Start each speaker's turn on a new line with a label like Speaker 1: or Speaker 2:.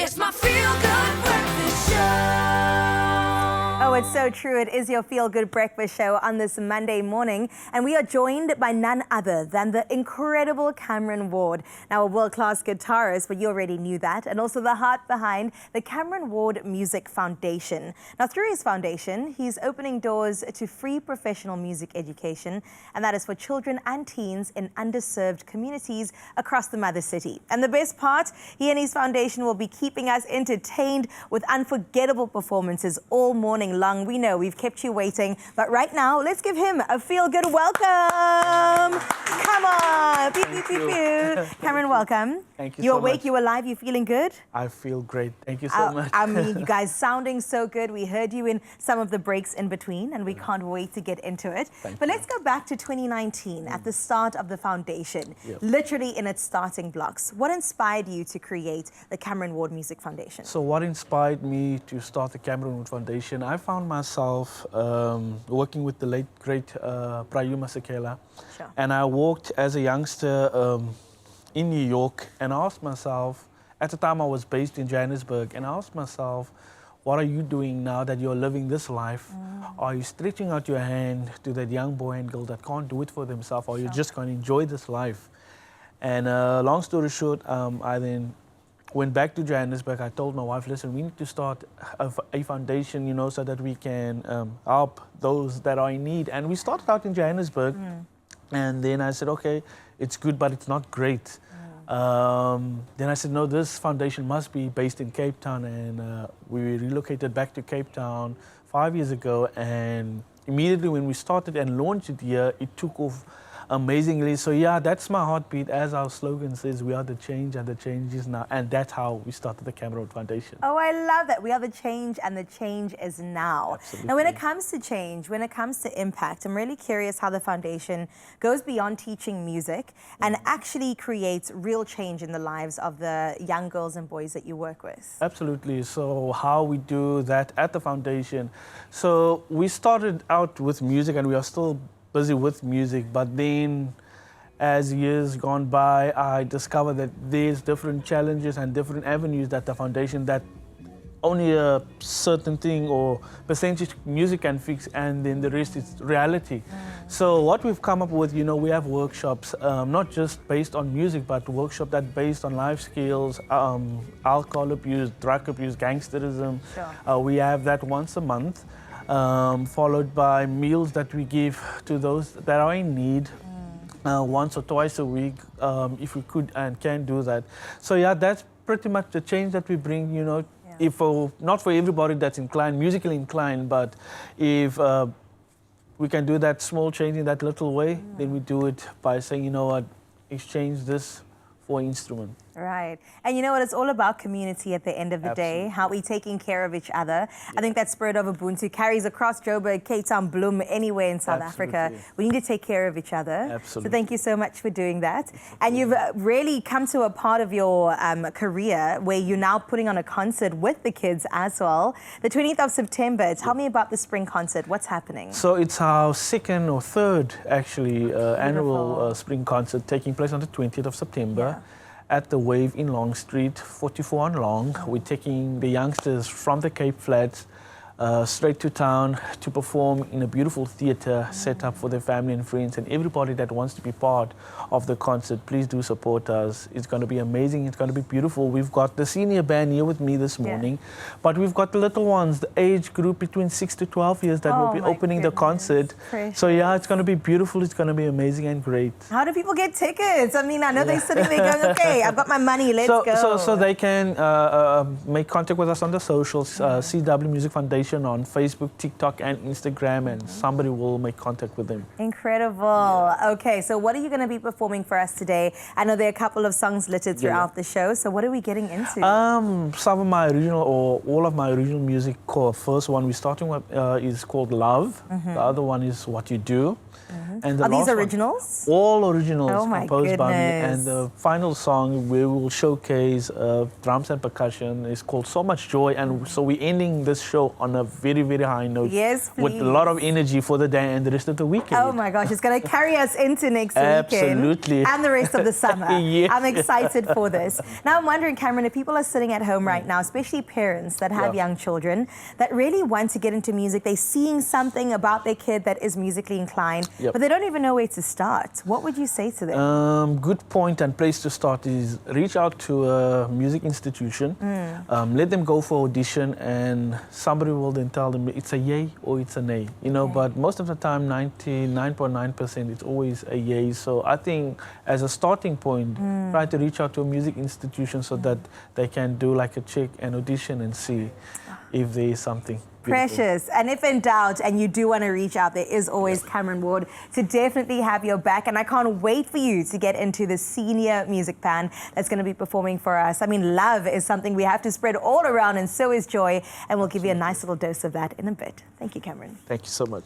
Speaker 1: It's my feel-good breakfast show.
Speaker 2: Oh, it's so true. It is your feel-good breakfast show on this Monday morning. And we are joined by none other than the incredible Cameron Ward. Now, a world-class guitarist, but you already knew that. And also the heart behind the Cameron Ward Music Foundation. Now, through his foundation, he's opening doors to free professional music education. And that is for children and teens in underserved communities across the mother city. And the best part, he and his foundation will be keeping us entertained with unforgettable performances all morning long. We know we've kept you waiting, but right now, let's give him a feel-good welcome. Come on. Pew, pew, pew, pew. Cameron, welcome.
Speaker 3: Thank you
Speaker 2: You're
Speaker 3: so
Speaker 2: awake,
Speaker 3: much.
Speaker 2: you're alive, you feeling good?
Speaker 3: I feel great. Thank you so much.
Speaker 2: I mean, you guys sounding so good. We heard you in some of the breaks in between, and we can't wait to get into it. But let's go back to 2019, at the start of the foundation, literally in its starting blocks. What inspired you to create the Cameron Ward Music Foundation?
Speaker 3: So what inspired me to start the Cameron Ward Foundation? I found myself working with the late, great Prayuma Sekela.
Speaker 2: Sure.
Speaker 3: And I walked as a youngster in New York and asked myself, at the time I was based in Johannesburg, and I asked myself, what are you doing now that you're living this life? Are you stretching out your hand to that young boy and girl that can't do it for themselves, or you're just going to enjoy this life? And long story short, I then went back to Johannesburg. I told my wife, listen, we need to start a foundation, you know, so that we can help those that are in need. And we started out in Johannesburg. And then I said, okay, it's good, but it's not great. Then I said, no, this foundation must be based in Cape Town. And we relocated back to Cape Town 5 years ago. And immediately when we started and launched it here, it took off amazingly. So yeah, that's my heartbeat. As our slogan says, we are the change and the change is now. And that's how we started the Cameron Ward Foundation.
Speaker 2: Oh, I love that. We are the change and the change is now.
Speaker 3: Absolutely.
Speaker 2: Now, when it comes to change, when it comes to impact, I'm really curious how the foundation goes beyond teaching music and actually creates real change in the lives of the young girls and boys that you work with.
Speaker 3: Absolutely. So how we do that at the foundation. So we started out with music and we are still busy with music, but then as years gone by, I discovered that there's different challenges and different avenues that the foundation that only a certain thing or percentage music can fix, and then the rest is reality. So what we've come up with, you know, we have workshops, not just based on music, but workshop that based on life skills, alcohol abuse, drug abuse, gangsterism.
Speaker 2: Sure.
Speaker 3: We have that once a month. Followed by meals that we give to those that are in need once or twice a week, if we could and can do that. So yeah, that's pretty much the change that we bring, you know, if not for everybody that's inclined, musically inclined, but if we can do that small change in that little way, then we do it by saying, you know what, exchange this for instrument.
Speaker 2: Right. And you know what? It's all about community at the end of the day, how we're taking care of each other. I think that spirit of Ubuntu carries across Joburg, Cape Town, Bloem, anywhere in South Africa. We need to take care of each other.
Speaker 3: Absolutely.
Speaker 2: So thank you so much for doing that. And you've really come to a part of your career where you're now putting on a concert with the kids as well. The 20th of September. Tell me about the spring concert. What's happening?
Speaker 3: So it's our second or third, actually, annual spring concert taking place on the 20th of September. At the Wave in Long Street, 44 on Long. We're taking the youngsters from the Cape Flats straight to town to perform in a beautiful theatre set up for their family and friends, and everybody that wants to be part of the concert, please do support us. It's going to be amazing. It's going to be beautiful. We've got the senior band here with me this morning, but we've got the little ones, the age group between 6 to 12 years that will be opening the concert. So yeah, it's going to be beautiful. It's going to be amazing and great.
Speaker 2: How do people get tickets? I mean, I know they're sitting there going, okay, I've got my money, let's go.
Speaker 3: So they can make contact with us on the socials, CW Music Foundation on Facebook, TikTok, and Instagram, and somebody will make contact with them.
Speaker 2: Incredible. Okay, so what are you going to be performing for us today? I know there are a couple of songs littered throughout the show, so what are we getting into?
Speaker 3: Some of my original, or all of my original music. First one we're starting with is called Love. The other one is What You Do. And the
Speaker 2: Are these
Speaker 3: last one-
Speaker 2: originals?
Speaker 3: all originals
Speaker 2: Oh my
Speaker 3: composed by me.
Speaker 2: goodness.
Speaker 3: And the final song we will showcase drums and percussion is called So Much Joy. And so we're ending this show on a very, very high note.
Speaker 2: Yes,
Speaker 3: with a lot of
Speaker 2: please.
Speaker 3: energy for the day and the rest of the weekend.
Speaker 2: Oh my gosh, it's going to carry us into next
Speaker 3: Absolutely.
Speaker 2: weekend and the rest of the summer.
Speaker 3: Yes.
Speaker 2: I'm excited for this. Now I'm wondering, Cameron, if people are sitting at home right now, especially parents that have
Speaker 3: Yeah.
Speaker 2: young children that really want to get into music, they're seeing something about their kid that is musically inclined,
Speaker 3: Yep.
Speaker 2: but they don't even know where to start. What would you say to them?
Speaker 3: Good point and place to start is reach out to a music institution, let them go for audition, and somebody will then tell them it's a yay or it's a nay. You know, but most of the time, 99.9%, it's always a yay. So I think as a starting point, try to reach out to a music institution so that they can do like a check and audition and see if there is something. Beautiful.
Speaker 2: Precious. And if in doubt and you do want to reach out, there is always Cameron Ward to definitely have your back. And I can't wait for you to get into the senior music band that's going to be performing for us. I mean, love is something we have to spread all around, and so is joy. And we'll give you a nice little dose of that in a bit. Thank you, Cameron.
Speaker 3: Thank you so much.